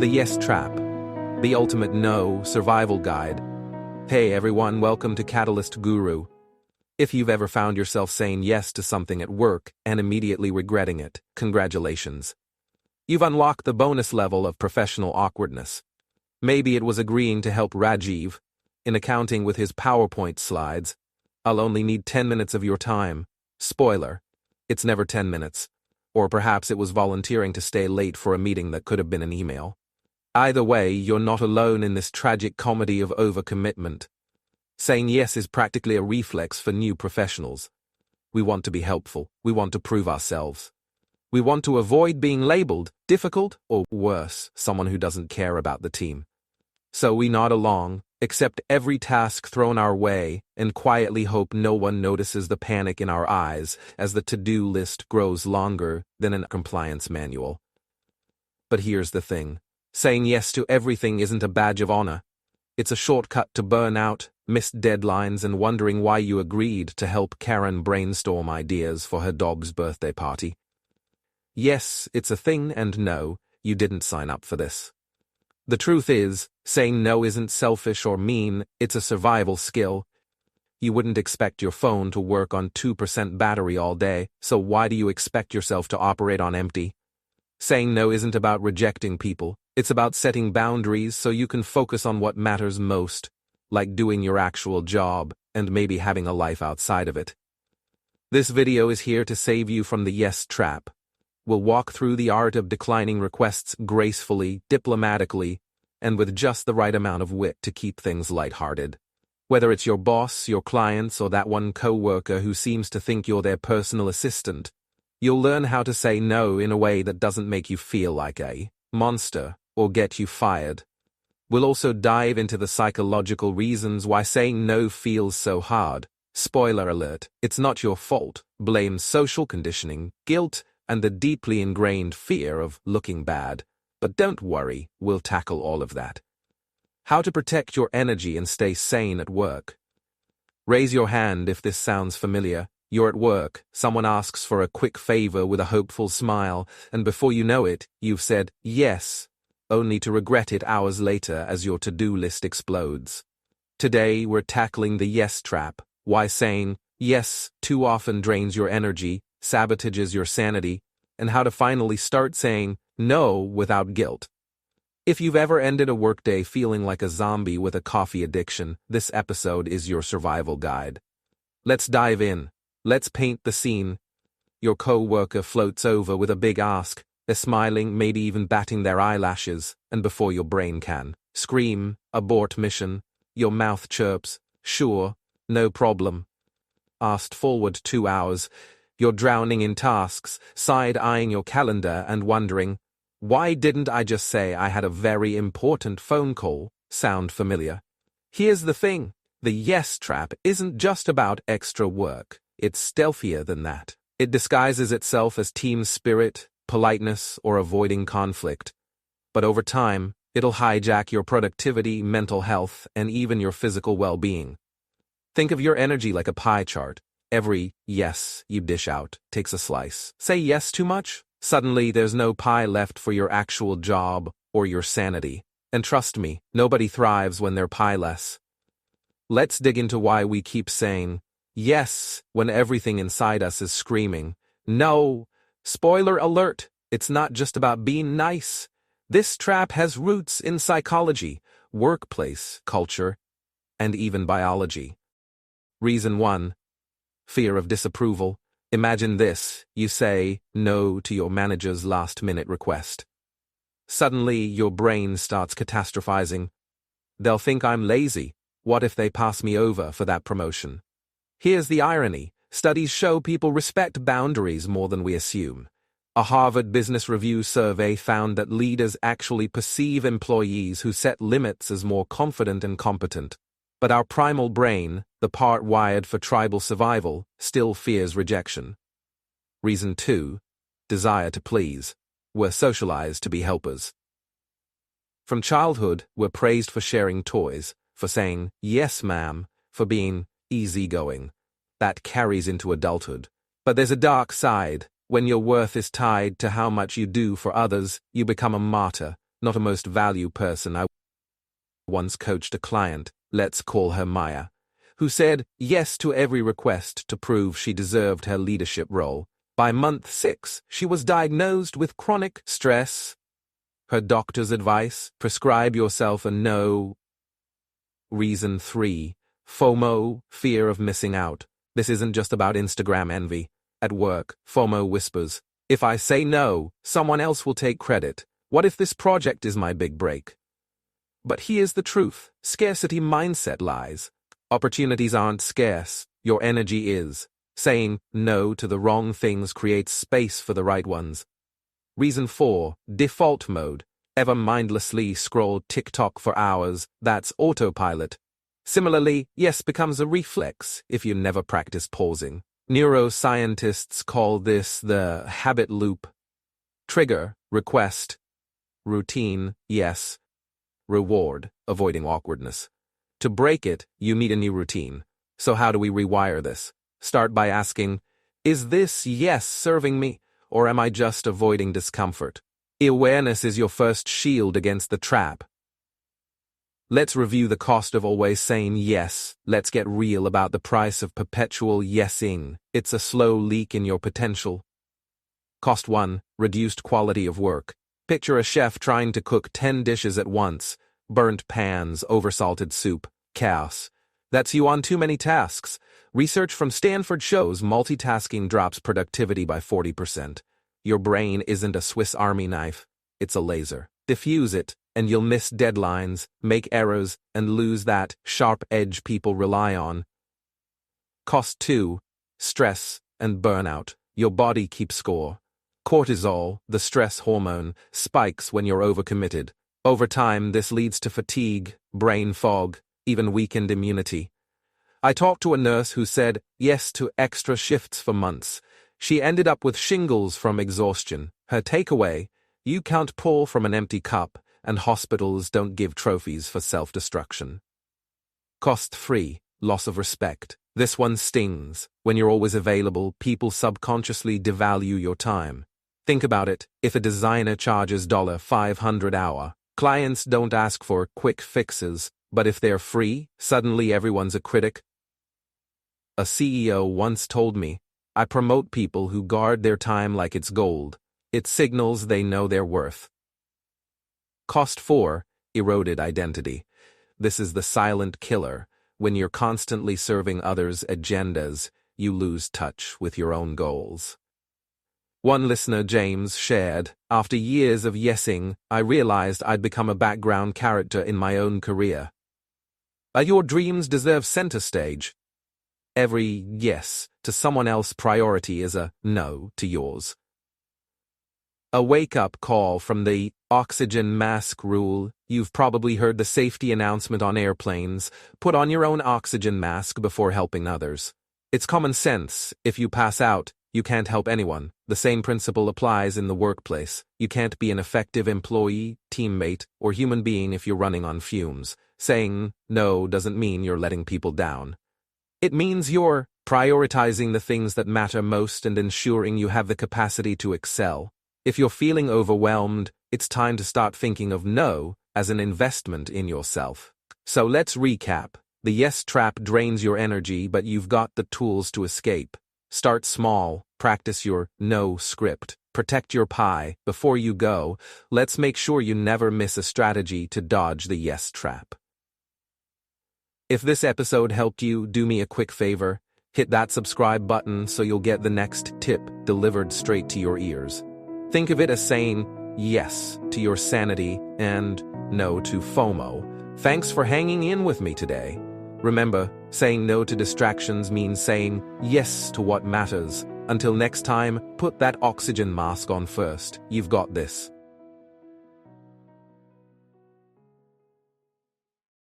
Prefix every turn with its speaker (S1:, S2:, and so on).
S1: The Yes Trap, the ultimate no survival guide. Hey everyone, welcome to Catalyst Guru. If you've ever found yourself saying yes to something at work and immediately regretting it, congratulations. You've unlocked the bonus level of professional awkwardness. Maybe it was agreeing to help Rajiv in accounting with his PowerPoint slides. I'll only need 10 minutes of your time. Spoiler, it's never 10 minutes. Or perhaps it was volunteering to stay late for a meeting that could have been an email. Either way, you're not alone in this tragic comedy of overcommitment. Saying yes is practically a reflex for new professionals. We want to be helpful. We want to prove ourselves. We want to avoid being labeled difficult or worse, someone who doesn't care about the team. So we nod along, accept every task thrown our way, and quietly hope no one notices the panic in our eyes as the to-do list grows longer than a compliance manual. But here's the thing. Saying yes to everything isn't a badge of honor. It's a shortcut to burnout, missed deadlines, and wondering why you agreed to help Karen brainstorm ideas for her dog's birthday party. Yes, it's a thing, and no, you didn't sign up for this. The truth is, saying no isn't selfish or mean, it's a survival skill. You wouldn't expect your phone to work on 2% battery all day, so why do you expect yourself to operate on empty? Saying no isn't about rejecting people. It's about setting boundaries so you can focus on what matters most, like doing your actual job and maybe having a life outside of it. This video is here to save you from the yes trap. We'll walk through the art of declining requests gracefully, diplomatically, and with just the right amount of wit to keep things lighthearted. Whether it's your boss, your clients, or that one coworker who seems to think you're their personal assistant, you'll learn how to say no in a way that doesn't make you feel like a monster or get you fired. We'll also dive into the psychological reasons why saying no feels so hard. Spoiler alert, it's not your fault. Blame social conditioning, guilt, and the deeply ingrained fear of looking bad. But don't worry, we'll tackle all of that. How to protect your energy and stay sane at work. Raise your hand if this sounds familiar. You're at work, someone asks for a quick favor with a hopeful smile, and before you know it, you've said yes, only to regret it hours later as your to-do list explodes. Today, we're tackling the yes trap, why saying yes too often drains your energy, sabotages your sanity, and how to finally start saying no without guilt. If you've ever ended a workday feeling like a zombie with a coffee addiction, this episode is your survival guide. Let's dive in. Let's paint the scene. Your co-worker floats over with a big ask. They're smiling, maybe even batting their eyelashes, and before your brain can scream, abort mission, your mouth chirps, sure, no problem. Fast forward 2 hours, you're drowning in tasks, side-eyeing your calendar and wondering, why didn't I just say I had a very important phone call? Sound familiar? Here's the thing, the yes trap isn't just about extra work. It's stealthier than that. It disguises itself as team spirit, politeness, or avoiding conflict. But over time, it'll hijack your productivity, mental health, and even your physical well-being. Think of your energy like a pie chart. Every yes you dish out takes a slice. Say yes too much? Suddenly there's no pie left for your actual job or your sanity. And trust me, nobody thrives when they're pie-less. Let's dig into why we keep saying yes when everything inside us is screaming no. Spoiler alert, it's not just about being nice. This trap has roots in psychology, workplace culture, and even biology. Reason 1. Fear of disapproval. Imagine this, you say no to your manager's last-minute request. Suddenly, your brain starts catastrophizing. They'll think I'm lazy. What if they pass me over for that promotion? Here's the irony. Studies show people respect boundaries more than we assume. A Harvard Business Review survey found that leaders actually perceive employees who set limits as more confident and competent. But our primal brain, the part wired for tribal survival, still fears rejection. Reason 2. Desire to please. We're socialized to be helpers. From childhood, we're praised for sharing toys, for saying, yes ma'am, for being easygoing. That carries into adulthood. But there's a dark side. When your worth is tied to how much you do for others, you become a martyr, not a most value person. I once coached a client, let's call her Maya, who said yes to every request to prove she deserved her leadership role. By month 6, she was diagnosed with chronic stress. Her doctor's advice: prescribe yourself a no. Reason 3. FOMO, fear of missing out. This isn't just about Instagram envy. At work, FOMO whispers, if I say no, someone else will take credit. What if this project is my big break? But here's the truth. Scarcity mindset lies. Opportunities aren't scarce. Your energy is. Saying no to the wrong things creates space for the right ones. Reason 4. Default mode. Ever mindlessly scroll TikTok for hours. That's autopilot. Similarly, yes becomes a reflex if you never practice pausing. Neuroscientists call this the habit loop. Trigger, request. Routine, yes. Reward, avoiding awkwardness. To break it, you need a new routine. So how do we rewire this? Start by asking, is this yes serving me, or am I just avoiding discomfort? Awareness is your first shield against the trap. Let's review the cost of always saying yes. Let's get real about the price of perpetual yesing. It's a slow leak in your potential. Cost 1. Reduced quality of work. Picture a chef trying to cook 10 dishes at once. Burnt pans, oversalted soup, chaos. That's you on too many tasks. Research from Stanford shows multitasking drops productivity by 40%. Your brain isn't a Swiss Army knife, it's a laser. Diffuse it, and you'll miss deadlines, make errors, and lose that sharp edge people rely on. Cost 2. Stress and burnout. Your body keeps score. Cortisol, the stress hormone, spikes when you're overcommitted. Over time, this leads to fatigue, brain fog, even weakened immunity. I talked to a nurse who said yes to extra shifts for months. She ended up with shingles from exhaustion. Her takeaway: you can't pour from an empty cup, and hospitals don't give trophies for self-destruction. Cost 3. Loss of respect. This one stings. When you're always available, people subconsciously devalue your time. Think about it. If a designer charges $500 an hour, clients don't ask for quick fixes, but if they're free, suddenly everyone's a critic. A CEO once told me, I promote people who guard their time like it's gold. It signals they know their worth. Cost 4. Eroded identity. This is the silent killer. When you're constantly serving others' agendas, you lose touch with your own goals. One listener, James, shared, after years of yesing, I realized I'd become a background character in my own career. Your dreams deserve center stage. Every yes to someone else's priority is a no to yours. A wake-up call from the oxygen mask rule. You've probably heard the safety announcement on airplanes. Put on your own oxygen mask before helping others. It's common sense. If you pass out, you can't help anyone. The same principle applies in the workplace. You can't be an effective employee, teammate, or human being if you're running on fumes. Saying no doesn't mean you're letting people down. It means you're prioritizing the things that matter most and ensuring you have the capacity to excel. If you're feeling overwhelmed, it's time to start thinking of no as an investment in yourself. So let's recap. The yes trap drains your energy, but you've got the tools to escape. Start small, practice your no script, protect your pie. Before you go, let's make sure you never miss a strategy to dodge the yes trap. If this episode helped you, do me a quick favor. Hit that subscribe button so you'll get the next tip delivered straight to your ears. Think of it as saying yes to your sanity and no to FOMO. Thanks for hanging in with me today. Remember, saying no to distractions means saying yes to what matters. Until next time, put that oxygen mask on first. You've got this.